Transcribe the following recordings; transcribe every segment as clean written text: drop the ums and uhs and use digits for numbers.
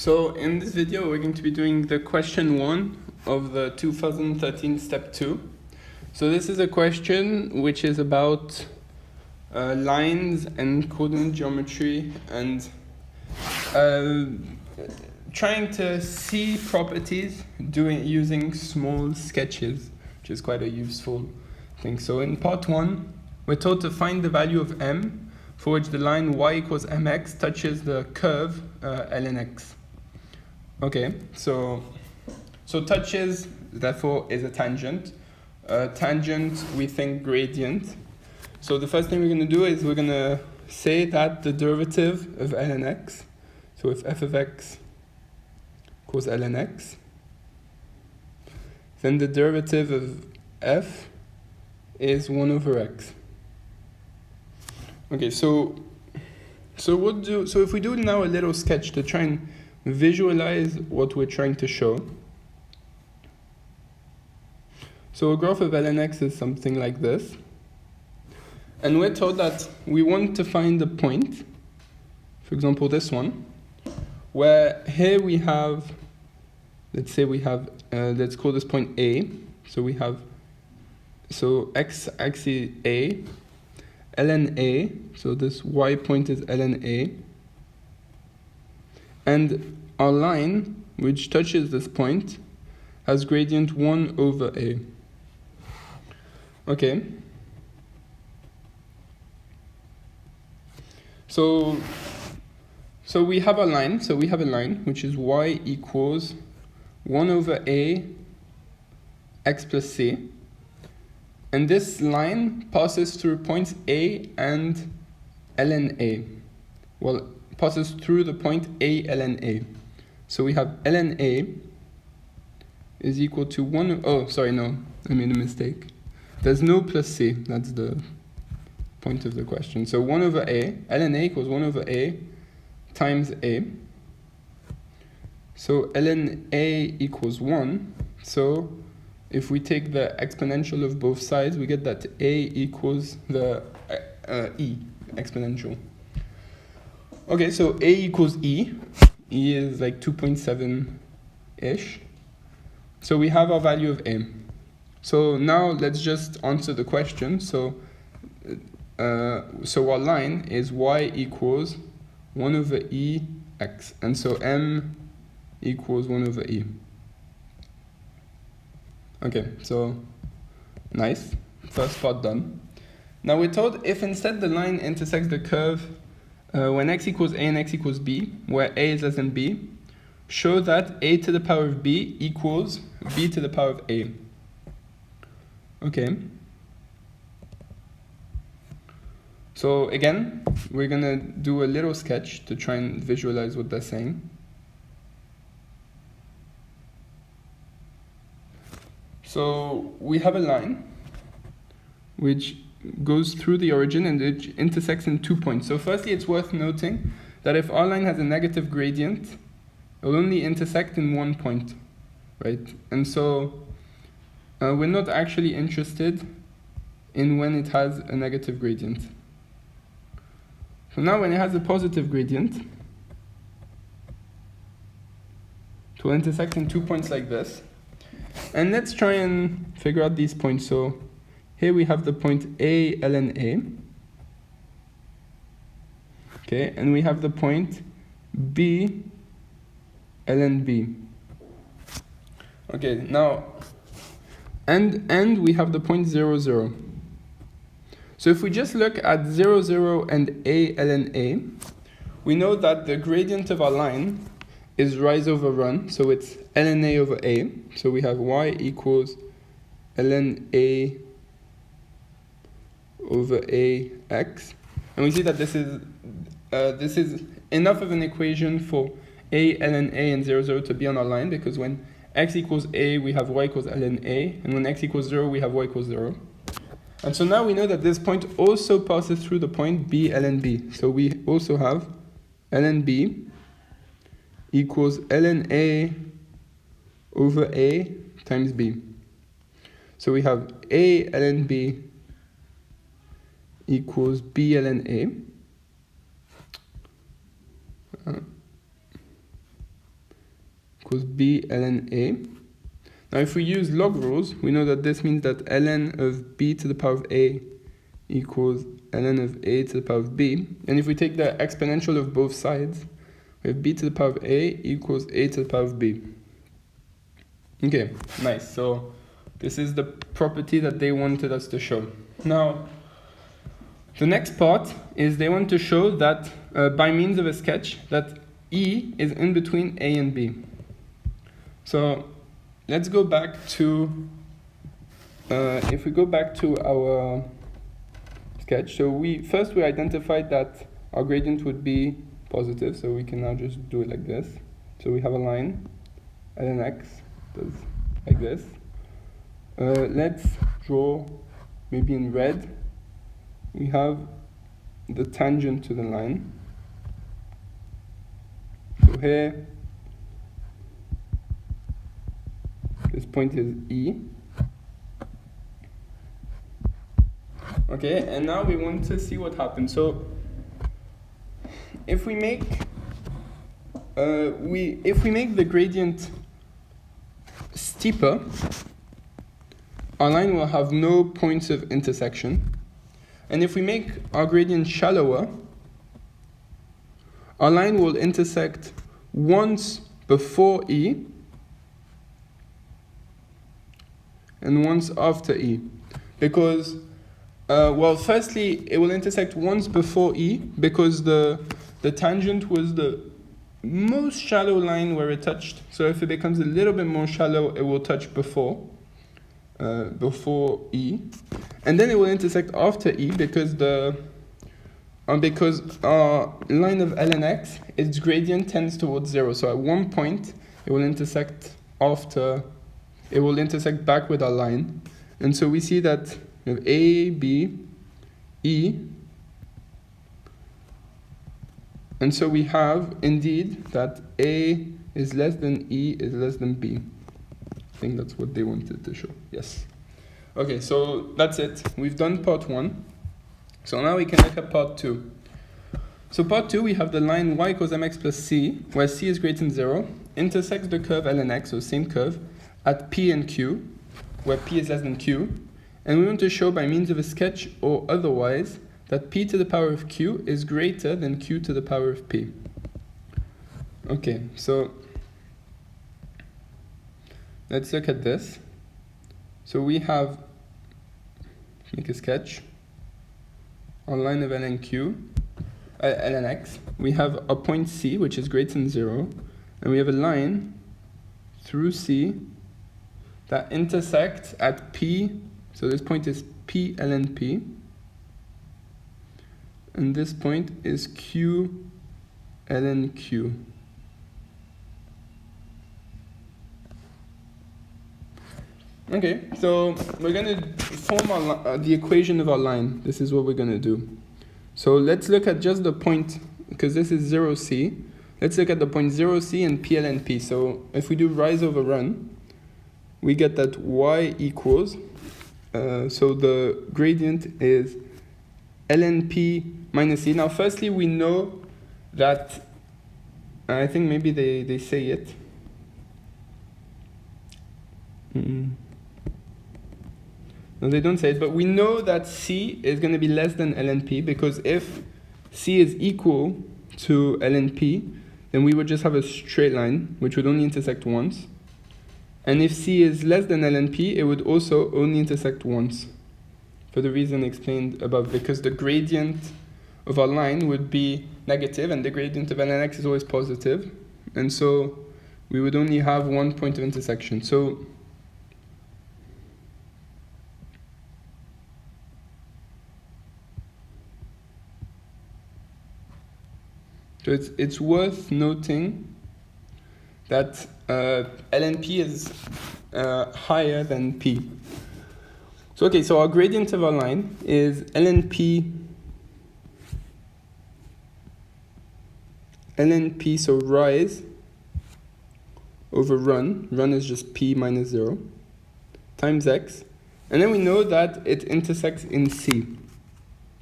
So in this video, we're going to be doing the question 1 of the 2013 step 2. So this is a question which is about lines and coordinate geometry and trying to see properties using small sketches, which is quite a useful thing. So in part 1, we're told to find the value of m for which the line y equals mx touches the curve ln x. Okay, so touches, therefore, is a tangent. Tangent, we think gradient. So the first thing we're going to do is we're going to say that the derivative of ln x, so if f of x equals ln x, then the derivative of f is 1 over x. Okay, so if we do now a little sketch to try and visualize what we're trying to show. So a graph of ln x is something like this. And we're told that we want to find a point, for example this one, where here we have, let's say we have, let's call this point A. So we have, so x-axis A, ln A, so this y point is ln A, and our line, which touches this point, has gradient 1 over A. Okay. So we have a line, which is y equals 1 over A x plus c. And this line passes through points A and ln A. Well, passes through the point A ln A. So we have ln A is equal to 1, oh, sorry, no, I made a mistake. There's no plus C, that's the point of the question. So 1 over A, ln A equals 1 over A times A. So ln A equals 1, so if we take the exponential of both sides, we get that A equals the E exponential. Okay, so A equals E. E is like 2.7-ish. So we have our value of A. So now let's just answer the question. So our line is y equals 1 over E x. And so m equals 1 over E. Okay, so nice. First part done. Now we're told if instead the line intersects the curve when x equals a and x equals b, where a is less than b, show that a to the power of b equals b to the power of a. Okay. So again, we're going to do a little sketch to try and visualize what they're saying. So we have a line which goes through the origin and it intersects in 2 points. So firstly, it's worth noting that if our line has a negative gradient, it will only intersect in 1 point, right? And so we're not actually interested in when it has a negative gradient. So now when it has a positive gradient, it will intersect in 2 points like this. And let's try and figure out these points. So here we have the point A ln A. Okay, and we have the point B ln B. Okay, now, and we have the point 0, 0. So if we just look at 0, 0 and A ln A, we know that the gradient of our line is rise over run, so it's ln A over A. So we have y equals ln A over A x. And we see that this is enough of an equation for A ln A and 0, 0 to be on our line, because when x equals A, we have y equals ln A, and when x equals 0, we have y equals 0. And so now we know that this point also passes through the point B ln B. So we also have ln B equals ln A over A times B. So we have A ln B equals B ln A. equals b ln a. Now if we use log rules, we know that this means that ln of b to the power of a equals ln of a to the power of b. And if we take the exponential of both sides, we have b to the power of a equals a to the power of b. Okay, nice. So this is the property that they wanted us to show. Now, the next part is they want to show that by means of a sketch that E is in between A and B. So let's go back to, if we go back to our sketch, so we identified that our gradient would be positive, so we can now just do it like this. So we have a line, ln x does like this. Let's draw, maybe in red, we have the tangent to the line. So here, this point is E. Okay, and now we want to see what happens. So if we make the gradient steeper, our line will have no points of intersection. And if we make our gradient shallower, our line will intersect once before E and once after E. Because, well, firstly, it will intersect once before E because the tangent was the most shallow line where it touched. So if it becomes a little bit more shallow, it will touch before E. And then it will intersect after E because our line of ln x, its gradient tends towards 0. So at one point, it will intersect back with our line. And so we see that we have A, B, E. And so we have, indeed, that A is less than E is less than B. I think that's what they wanted to show. Yes. Okay, so that's it. We've done part 1. So now we can look at part 2. So part 2, we have the line y equals mx plus c, where c is greater than 0, intersects the curve ln x, so same curve, at p and q, where p is less than q. And we want to show by means of a sketch or otherwise that p to the power of q is greater than q to the power of p. Okay, so let's look at this. So we have, make a sketch, on line of ln x, we have a point C, which is greater than 0, and we have a line through C that intersects at P, so this point is P ln P, and this point is Q ln Q. Okay, so we're going to form the equation of our line. This is what we're going to do. So let's look at just the point, because this is 0C. Let's look at the point 0C and P ln P. So if we do rise over run, we get that y equals, so the gradient is ln P minus C. Now firstly, we know that, I think maybe they say it. No, they don't say it, but we know that C is going to be less than ln P, because if C is equal to ln P, then we would just have a straight line, which would only intersect once. And if C is less than ln P, it would also only intersect once, for the reason explained above, because the gradient of our line would be negative, and the gradient of ln x is always positive. And so we would only have one point of intersection. So it's worth noting that ln P is higher than P. So okay, so our gradient of our line is ln P, so rise over run. Run is just P minus 0 times x. And then we know that it intersects in C.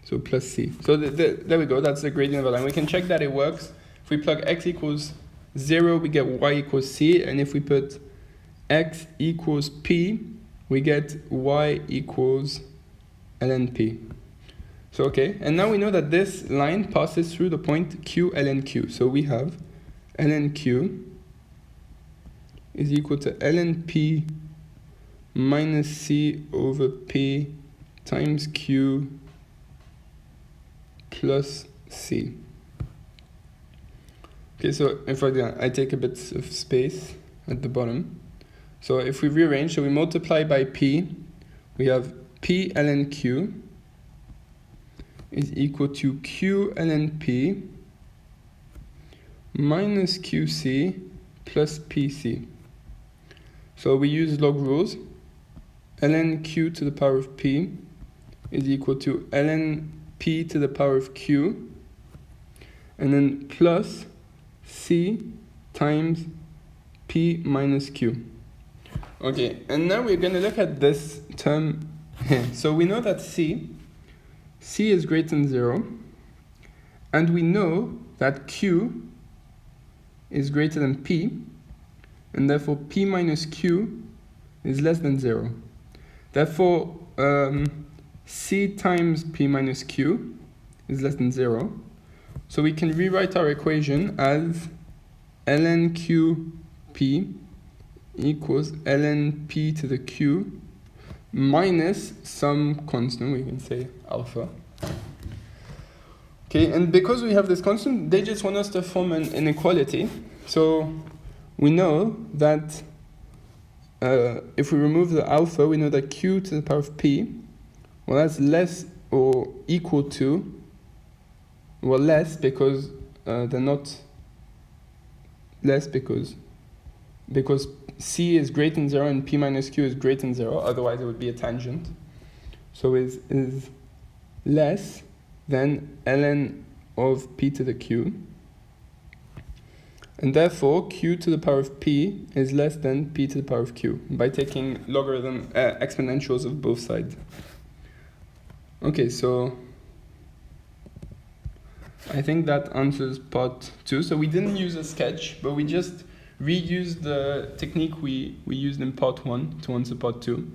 So plus C. So there we go, that's the gradient of our line. We can check that it works. If we plug x equals 0, we get y equals c, and if we put x equals p, we get y equals ln p. So okay, and now we know that this line passes through the point q ln q. So we have ln q is equal to ln p minus c over p times q plus c. Okay, so if I take a bit of space at the bottom. So if we rearrange, so we multiply by p, we have p ln q is equal to q ln p minus qc plus pc. So we use log rules. Ln q to the power of p is equal to ln p to the power of q, and then plus c times p minus q. Okay, and now we're going to look at this term here. So we know that c is greater than 0, and we know that q is greater than p, and therefore p minus q is less than 0. Therefore, c times p minus q is less than 0. So we can rewrite our equation as ln qp equals ln p to the q minus some constant, we can say alpha. Okay, and because we have this constant, they just want us to form an inequality. So we know that if we remove the alpha, we know that q to the power of p, well, that's less or equal to, well, less because they're not less because c is greater than 0 and p minus q is greater than 0, otherwise it would be a tangent. So is less than ln of p to the q, and therefore q to the power of p is less than p to the power of q by taking logarithm exponentials of both sides. Okay, so I think that answers part 2. So we didn't use a sketch, but we just reused the technique we used in part 1 to answer part 2.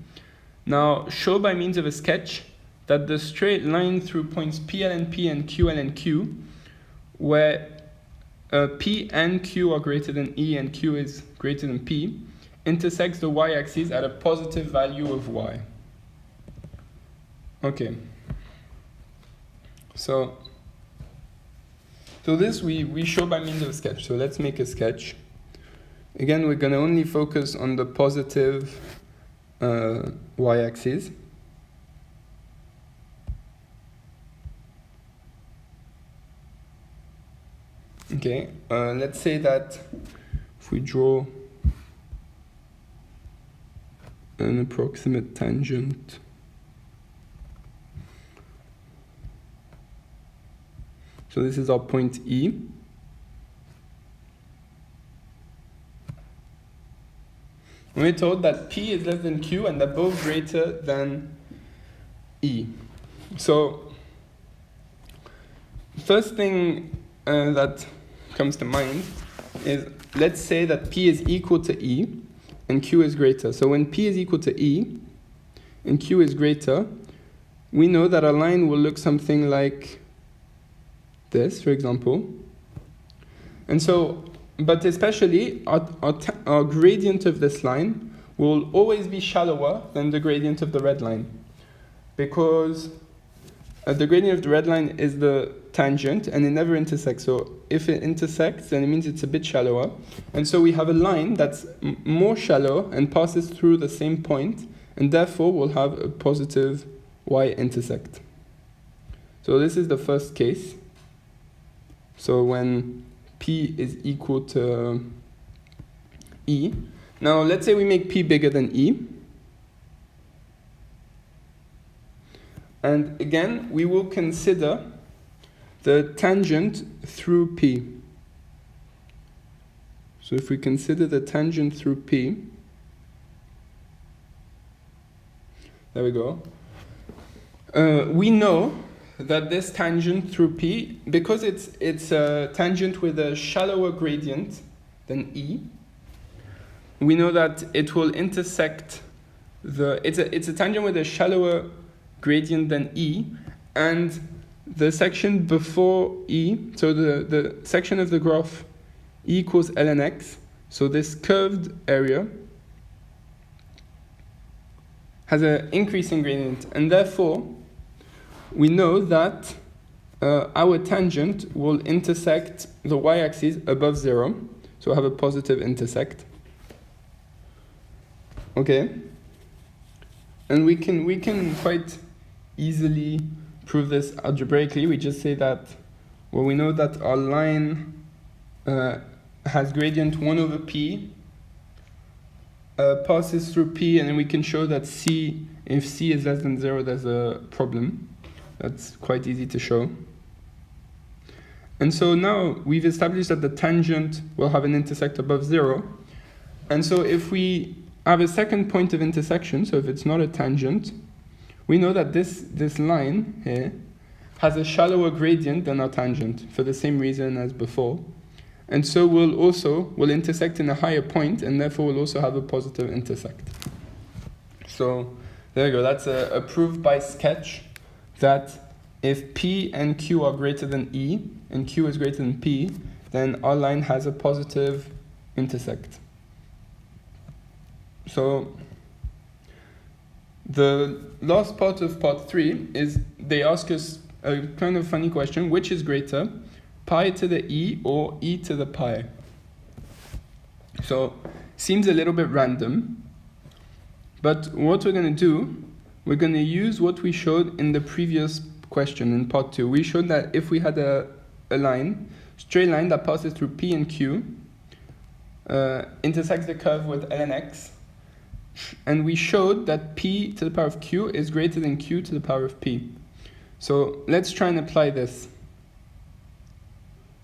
Now, show by means of a sketch that the straight line through points p ln p and q ln q, where p and q are greater than e and q is greater than p, intersects the y-axis at a positive value of y. Okay. So this we show by means of a sketch. So let's make a sketch. Again, we're going to only focus on the positive y-axis. Okay, let's say that if we draw an approximate tangent, so this is our point E. We're told that P is less than Q and they're both greater than E. So, first thing that comes to mind is, let's say that P is equal to E and Q is greater. So when P is equal to E and Q is greater, we know that our line will look something like this, for example. And so, but especially our gradient of this line will always be shallower than the gradient of the red line, because the gradient of the red line is the tangent and it never intersects. So if it intersects, then it means it's a bit shallower. And so we have a line that's more shallow and passes through the same point, and therefore will have a positive y-intersect. So this is the first case. So when P is equal to E. Now let's say we make P bigger than E. And again, we will consider the tangent through P. So if we consider the tangent through P, there we go. We know that this tangent through P, because it's a tangent with a shallower gradient than E. We know that it will intersect it's a tangent with a shallower gradient than E, and the section before E, so the section of the graph E equals ln x, so this curved area has an increasing gradient, and therefore we know that our tangent will intersect the y-axis above 0, so have a positive intersect. Okay, and we can quite easily prove this algebraically. We just say that, well, we know that our line has gradient 1 over p, passes through p, and then we can show that c, if c is less than 0, there's a problem. That's quite easy to show. And so now we've established that the tangent will have an intersect above 0. And so if we have a second point of intersection, so if it's not a tangent, we know that this line here has a shallower gradient than our tangent for the same reason as before. And so we'll intersect in a higher point, and therefore we'll also have a positive intersect. So there you go, that's a proof by sketch that if P and Q are greater than E, and Q is greater than P, then our line has a positive intersect. So the last part of part 3 is they ask us a kind of funny question: which is greater, pi to the e or e to the pi? So seems a little bit random, but what we're going to do, we're going to use what we showed in the previous question in part 2. We showed that if we had a straight line that passes through P and Q, intersects the curve with ln x, and we showed that P to the power of Q is greater than Q to the power of P. So let's try and apply this.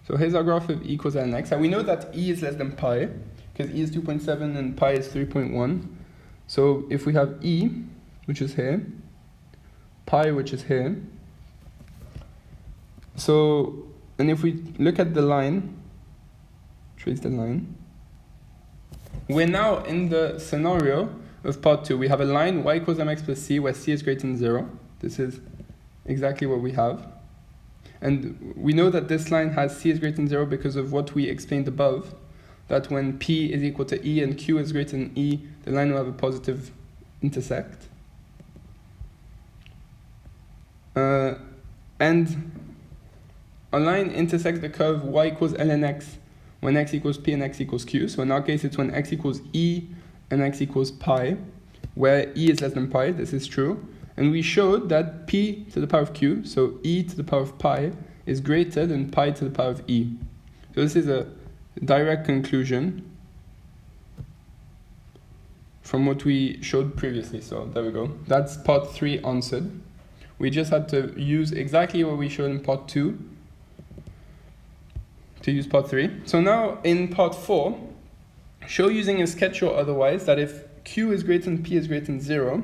So here's our graph of E equals ln x, and we know that E is less than pi, because E is 2.7 and pi is 3.1. So if we have E, which is here, pi, which is here, so, and if we look at the line, trace the line, we're now in the scenario of part 2. We have a line y equals mx plus c, where c is greater than 0. This is exactly what we have. And we know that this line has c is greater than 0 because of what we explained above, that when p is equal to e and q is greater than e, the line will have a positive intersect. And a line intersects the curve y equals ln x when x equals p and x equals q. So in our case, it's when x equals e and x equals pi, where e is less than pi. This is true. And we showed that p to the power of q, so e to the power of pi, is greater than pi to the power of e. So this is a direct conclusion from what we showed previously. So there we go. That's part 3 answered. We just had to use exactly what we showed in part 2 to use part 3. So now in part 4, show using a sketch or otherwise that if q is greater than p is greater than 0,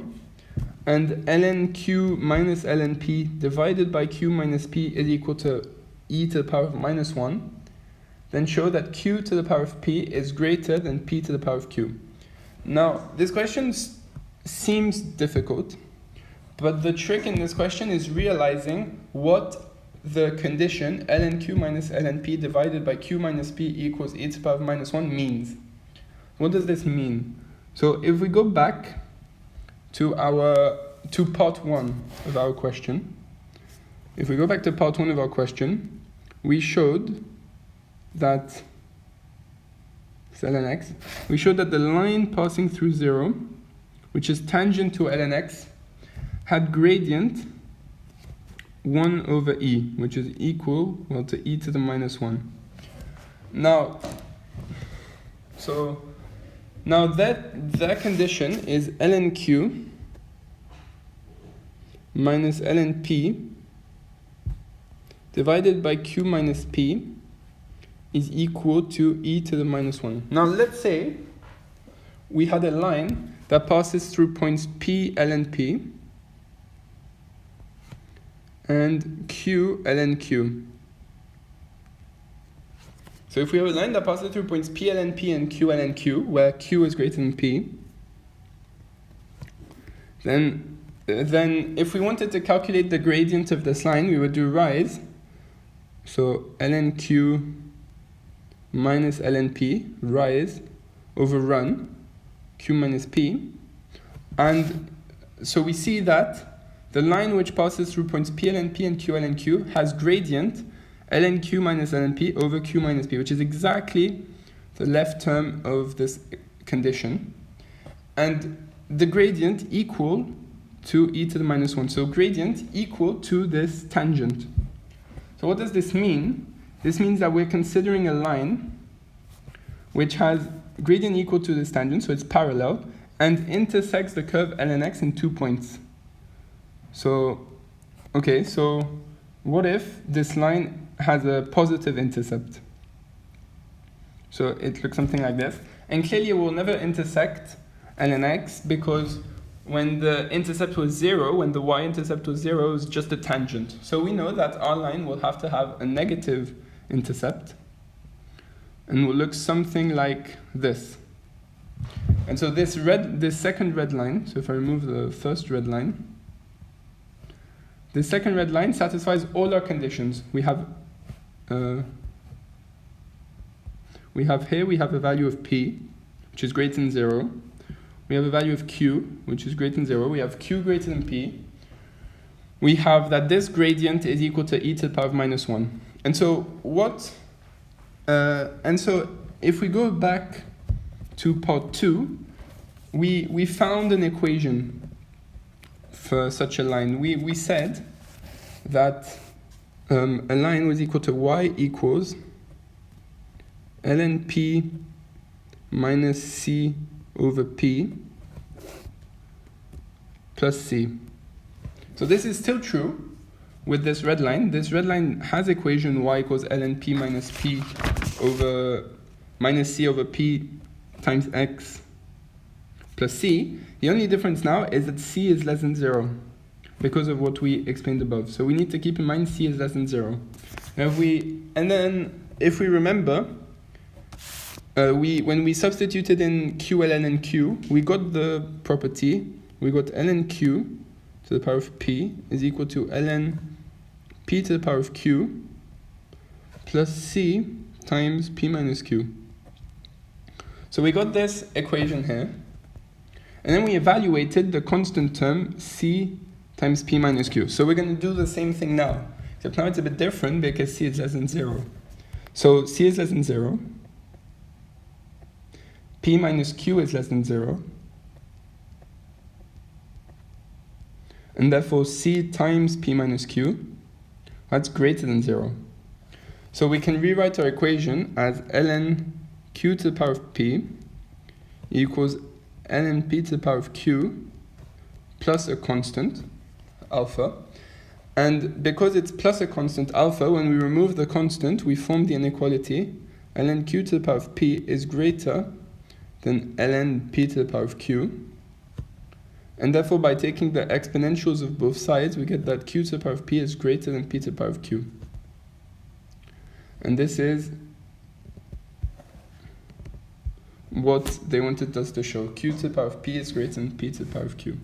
and ln q minus ln p divided by q minus p is equal to e to the power of minus 1, then show that q to the power of p is greater than p to the power of q. Now, this question seems difficult, but the trick in this question is realizing what the condition ln q minus ln p divided by q minus p equals e to the power of minus 1 means. What does this mean? So if we go back to part 1 of our question, if we go back to part 1 of our question, we showed that ln x, we showed that the line passing through 0, which is tangent to ln x, had gradient 1 over e, which is equal, well, to e to the minus 1. Now, that condition is ln q minus ln p divided by q minus p is equal to e to the minus 1. Now let's say we had a line that passes through points p ln p and q ln q. So if we have a line that passes through points P, ln P, and Q, ln Q, where Q is greater than P, then if we wanted to calculate the gradient of this line, we would do rise. So ln Q minus ln P, rise, over run, Q minus P. And so we see that the line which passes through points P ln P and Q ln Q has gradient ln Q minus ln P over Q minus P, which is exactly the left term of this condition. And the gradient equal to e to the minus 1. So gradient equal to this tangent. So what does this mean? This means that we're considering a line which has gradient equal to this tangent, so it's parallel, and intersects the curve ln x in 2 points. So, okay, so what if this line has a positive intercept? So it looks something like this. And clearly it will never intersect ln x because when the intercept was 0, when the y-intercept was 0, it was just a tangent. So we know that our line will have to have a negative intercept and will look something like this. And so this second red line, so if I remove the first red line, the second red line satisfies all our conditions. We have here we have a value of P, which is greater than 0. We have a value of Q, which is greater than 0. We have Q greater than P. We have that this gradient is equal to e to the power of minus 1. And so if we go back to part 2, we found an equation for such a line. We said that a line was equal to y equals ln P minus C over P plus C. So this is still true with this red line. This red line has equation y equals ln P minus P over minus C over P times x plus C. The only difference now is that C is less than 0 because of what we explained above. So we need to keep in mind C is less than 0. Now if we remember, when we substituted in Q, ln, and Q, we got the property. We got ln Q to the power of P is equal to ln P to the power of Q plus C times P minus Q. So we got this equation here. And then we evaluated the constant term C times P minus Q. So we're going to do the same thing now. Except now it's a bit different because C is less than 0. So C is less than 0. P minus Q is less than 0. And therefore C times P minus Q, that's greater than 0. So we can rewrite our equation as ln Q to the power of P equals ln P to the power of Q plus a constant, alpha. And because it's plus a constant alpha, when we remove the constant, we form the inequality ln Q to the power of P is greater than ln P to the power of Q. And therefore, by taking the exponentials of both sides, we get that Q to the power of P is greater than P to the power of Q. And this is what they wanted us to show. Q to the power of P is greater than P to the power of Q.